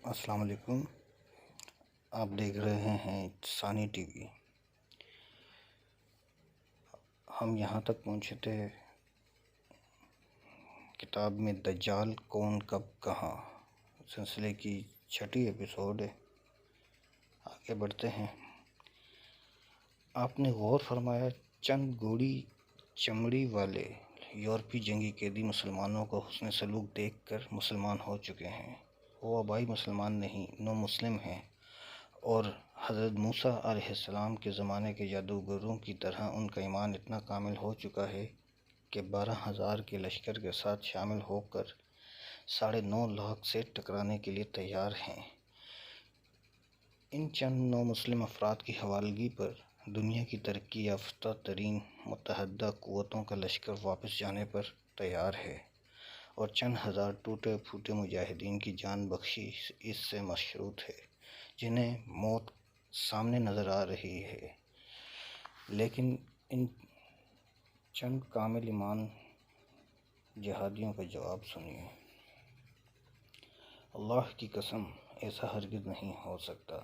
السلام علیکم۔ آپ دیکھ رہے ہیں ثانی ٹی وی۔ ہم یہاں تک پہنچے تھے کتاب میں دجال کون کب کہاں سلسلے کی 6 ایپیسوڈ ہے۔ آگے بڑھتے ہیں۔ آپ نے غور فرمایا چند گوڑی چمڑی والے یورپی جنگی قیدی مسلمانوں کو حسن سلوک دیکھ کر مسلمان ہو چکے ہیں۔ وہ آبائی مسلمان نہیں، نو مسلم ہیں، اور حضرت موسیٰ علیہ السلام کے زمانے کے جادوگروں کی طرح ان کا ایمان اتنا کامل ہو چکا ہے کہ 12,000 کے لشکر کے ساتھ شامل ہو کر 9.5 لاکھ سے ٹکرانے کے لیے تیار ہیں۔ ان چند نو مسلم افراد کی حوالگی پر دنیا کی ترقی یافتہ ترین متحدہ قوتوں کا لشکر واپس جانے پر تیار ہے، اور چند ہزار ٹوٹے پھوٹے مجاہدین کی جان بخشی اس سے مشروط ہے، جنہیں موت سامنے نظر آ رہی ہے۔ لیکن ان چند کامل ایمان جہادیوں کا جواب سنیے۔ اللہ کی قسم، ایسا ہرگز نہیں ہو سکتا۔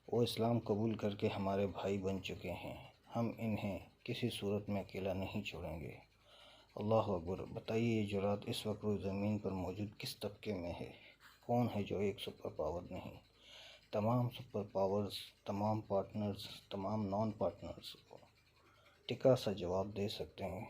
وہ اسلام قبول کر کے ہمارے بھائی بن چکے ہیں، ہم انہیں کسی صورت میں اکیلا نہیں چھوڑیں گے۔ اللہ اکبر۔ بتائیے، یہ جرأت اس وقت روئے زمین پر موجود کس طبقے میں ہے؟ کون ہے جو ایک سپر پاور نہیں، تمام سپر پاورز، تمام پارٹنرز، تمام نان پارٹنرز کو ٹکا سا جواب دے سکتے ہیں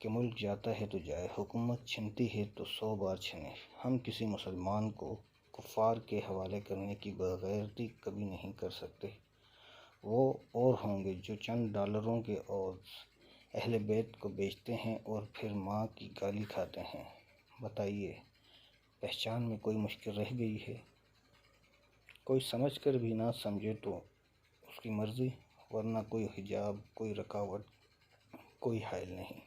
کہ ملک جاتا ہے تو جائے، حکومت چھنتی ہے تو 100 بار چھنے، ہم کسی مسلمان کو کفار کے حوالے کرنے کی بےغیرتی کبھی نہیں کر سکتے۔ وہ اور ہوں گے جو چند ڈالروں کے عوض اہل بیت کو بیچتے ہیں اور پھر ماں کی گالی کھاتے ہیں۔ بتائیے، پہچان میں کوئی مشکل رہ گئی ہے؟ کوئی سمجھ کر بھی نہ سمجھے تو اس کی مرضی، ورنہ کوئی حجاب، کوئی رکاوٹ، کوئی حائل نہیں۔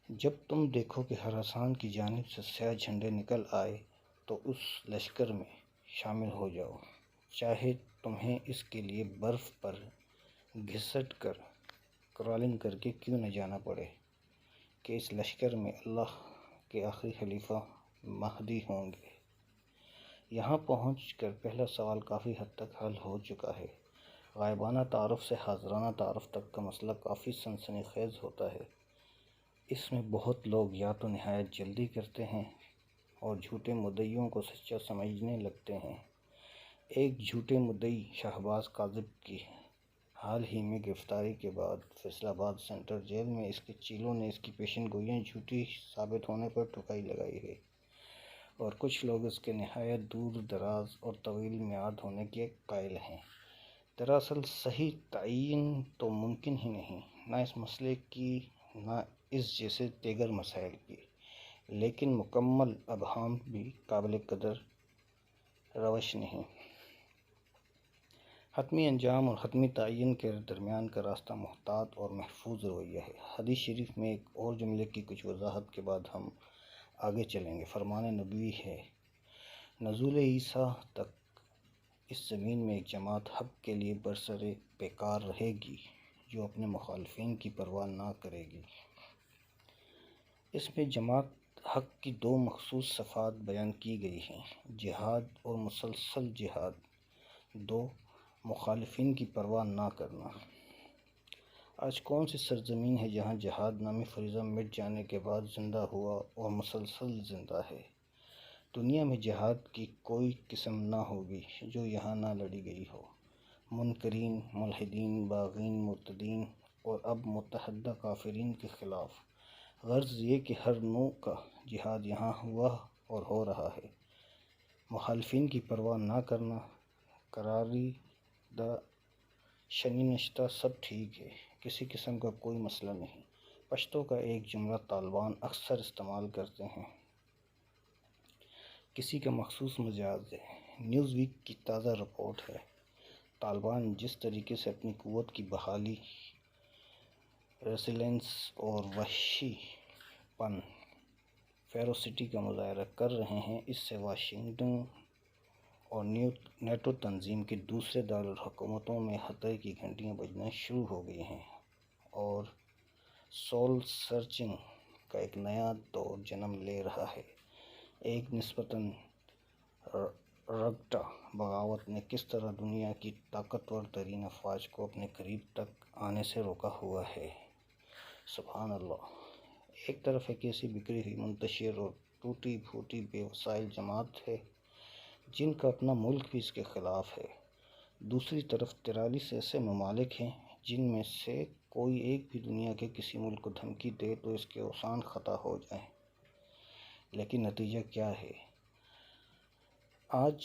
جب تم دیکھو کہ خراسان کی جانب سے سیاہ جھنڈے نکل آئے تو اس لشکر میں شامل ہو جاؤ، چاہے تمہیں اس کے لیے برف پر گھسٹ کر کرالنگ کر کے کیوں نہ جانا پڑے کہ اس لشکر میں اللہ کے آخری خلیفہ مہدی ہوں گے۔ یہاں پہنچ کر پہلا سوال کافی حد تک حل ہو چکا ہے۔ غائبانہ تعارف سے حاضرانہ تعارف تک کا مسئلہ کافی سنسنی خیز ہوتا ہے۔ اس میں بہت لوگ یا تو نہایت جلدی کرتے ہیں اور جھوٹے مدعیوں کو سچا سمجھنے لگتے ہیں۔ ایک جھوٹے مدعی شہباز کاذب کی حال ہی میں گرفتاری کے بعد فیصل آباد سینٹرل جیل میں اس کے چیلوں نے اس کی پیشن گوئیاں جھوٹی ثابت ہونے پر ٹھکائی لگائی ہے، اور کچھ لوگ اس کے نہایت دور دراز اور طویل میعاد ہونے کے قائل ہیں۔ دراصل صحیح تعین تو ممکن ہی نہیں، نہ اس مسئلے کی نہ اس جیسے دیگر مسائل کی، لیکن مکمل ابہام بھی قابل قدر روش نہیں۔ حتمی انجام اور حتمی تعین کے درمیان کا راستہ محتاط اور محفوظ رویہ ہے۔ حدیث شریف میں ایک اور جملے کی کچھ وضاحت کے بعد ہم آگے چلیں گے۔ فرمان نبوی ہے، نزول عیسیٰ تک اس زمین میں ایک جماعت حق کے لیے برسر پیکار رہے گی جو اپنے مخالفین کی پرواہ نہ کرے گی۔ اس میں جماعت حق کی 2 مخصوص صفات بیان کی گئی ہیں: جہاد اور مسلسل جہاد۔ 2. مخالفین کی پرواہ نہ کرنا۔ آج کون سی سرزمین ہے جہاں جہاد نامی فریضہ مٹ جانے کے بعد زندہ ہوا اور مسلسل زندہ ہے؟ دنیا میں جہاد کی کوئی قسم نہ ہوگی جو یہاں نہ لڑی گئی ہو۔ منکرین، ملحدین، باغین، مرتدین اور اب متحدہ کافرین کے خلاف۔ غرض یہ کہ ہر نوع کا جہاد یہاں ہوا اور ہو رہا ہے۔ مخالفین کی پرواہ نہ کرنا، کراری دا شنی نشتہ سب ٹھیک ہے، کسی قسم کا کوئی مسئلہ نہیں۔ پشتو کا ایک جملہ طالبان اکثر استعمال کرتے ہیں، کسی کا مخصوص مجاز ہے۔ نیوز ویک کی تازہ رپورٹ ہے، طالبان جس طریقے سے اپنی قوت کی بحالی، ریسیلینس اور وحشی پن، فیروسٹی کا مظاہرہ کر رہے ہیں، اس سے واشنگٹن اور نیٹو تنظیم کے دوسرے دارالحکومتوں میں خطرے کی گھنٹیاں بجنا شروع ہو گئی ہیں، اور سول سرچنگ کا ایک نیا دور جنم لے رہا ہے۔ ایک نسبتاً رگٹا بغاوت نے کس طرح دنیا کی طاقتور ترین افواج کو اپنے قریب تک آنے سے روکا ہوا ہے۔ سبحان اللہ۔ ایک طرف ایک ایسی بکھری ہوئی، منتشر اور ٹوٹی پھوٹی بے وسائل جماعت ہے جن کا اپنا ملک بھی اس کے خلاف ہے، دوسری طرف 43 ایسے ممالک ہیں جن میں سے کوئی ایک بھی دنیا کے کسی ملک کو دھمکی دے تو اس کے اوسان خطا ہو جائیں۔ لیکن نتیجہ کیا ہے؟ آج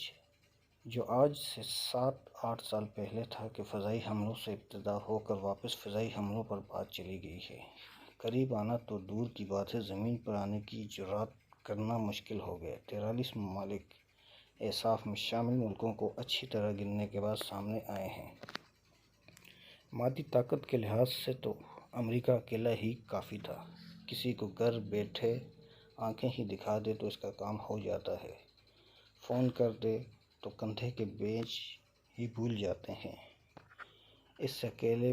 سے 7-8 سال پہلے تھا کہ فضائی حملوں سے ابتدا ہو کر واپس فضائی حملوں پر بات چلی گئی ہے۔ قریب آنا تو دور کی بات ہے، زمین پر آنے کی جرات کرنا مشکل ہو گیا۔ 43 ممالک اصناف میں شامل ملکوں کو اچھی طرح گننے کے بعد سامنے آئے ہیں۔ مادی طاقت کے لحاظ سے تو امریکہ اکیلا ہی کافی تھا، کسی کو گھر بیٹھے آنکھیں ہی دکھا دے تو اس کا کام ہو جاتا ہے، فون کر دے تو کندھے کے بیچ ہی بھول جاتے ہیں۔ اس سے اکیلے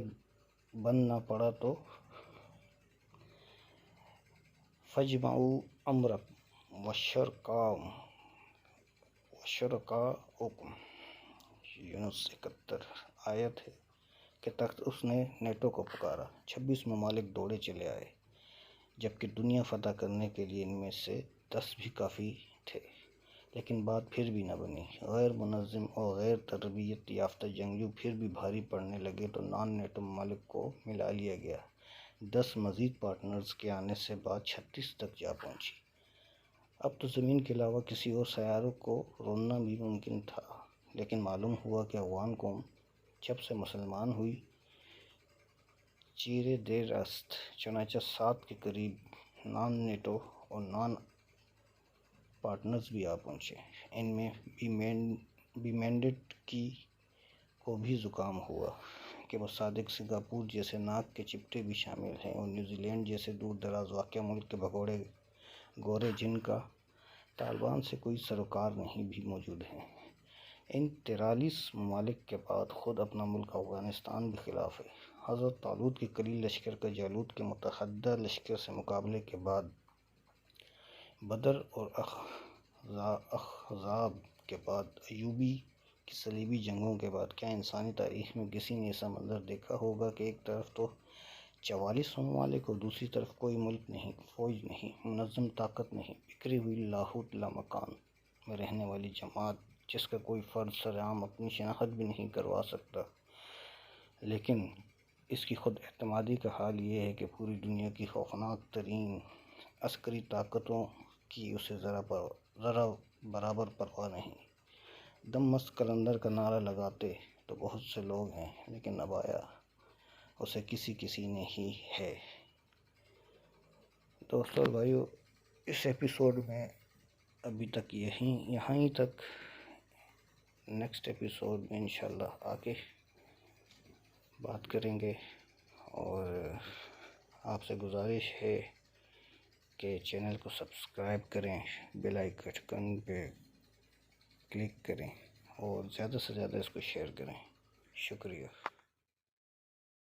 بن نہ پڑا تو فَاجْمَعُوا أَمْرَكُمْ وَشُرَكَاءَكُمْ، یونس 71 آیت ہے کہ تخت اس نے نیٹو کو پکارا، 26 ممالک دوڑے چلے آئے، جبکہ دنیا فتح کرنے کے لیے ان میں سے 10 بھی کافی تھے، لیکن بات پھر بھی نہ بنی۔ غیر منظم اور غیر تربیت یافتہ جنگجو پھر بھی بھاری پڑنے لگے تو نان نیٹو ممالک کو ملا لیا گیا۔ 10 مزید پارٹنرز کے آنے سے بات 36 تک جا پہنچی۔ اب تو زمین کے علاوہ کسی اور سیارے کو روننا بھی ممکن تھا، لیکن معلوم ہوا کہ افغان قوم جب سے مسلمان ہوئی چیرے دیر است، چنانچہ 7 کے قریب نان نیٹو اور نان پارٹنرز بھی آ پہنچے۔ ان میں بھی مینڈیٹ کو بھی زکام ہوا کہ مصادق سنگاپور جیسے ناک کے چپٹے بھی شامل ہیں، اور نیوزی لینڈ جیسے دور دراز واقع ملک کے بھگوڑے گورے جن کا طالبان سے کوئی سروکار نہیں بھی موجود ہیں۔ ان 43 ممالک کے بعد خود اپنا ملک افغانستان بھی خلاف ہے۔ حضرت طالوت کے قلیل لشکر کا جالوت کے متحدہ لشکر سے مقابلے کے بعد، بدر اور احزاب کے بعد، ایوبی کی صلیبی جنگوں کے بعد، کیا انسانی تاریخ میں کسی نے ایسا منظر دیکھا ہوگا کہ ایک طرف تو 44 ممالک اور دوسری طرف کوئی ملک نہیں، فوج نہیں، منظم طاقت نہیں، بکھری ہوئی لاہوت لامکان میں رہنے والی جماعت جس کا کوئی فرد سرعام اپنی شناخت بھی نہیں کروا سکتا، لیکن اس کی خود اعتمادی کا حال یہ ہے کہ پوری دنیا کی خوفناک ترین عسکری طاقتوں کی اسے ذرا برابر پرواہ نہیں۔ دم مست قلندر کا نعرہ لگاتے تو بہت سے لوگ ہیں، لیکن نبھایا اسے کسی نے ہی ہے۔ دوستو اور بھائیو، اس ایپیسوڈ میں ابھی تک یہاں ہی تک۔ نیکسٹ ایپیسوڈ میں انشاءاللہ آگے بات کریں گے، اور آپ سے گزارش ہے کہ چینل کو سبسکرائب کریں، بیل آئیکن پہ کلک کریں اور زیادہ سے زیادہ اس کو شیئر کریں۔ شکریہ۔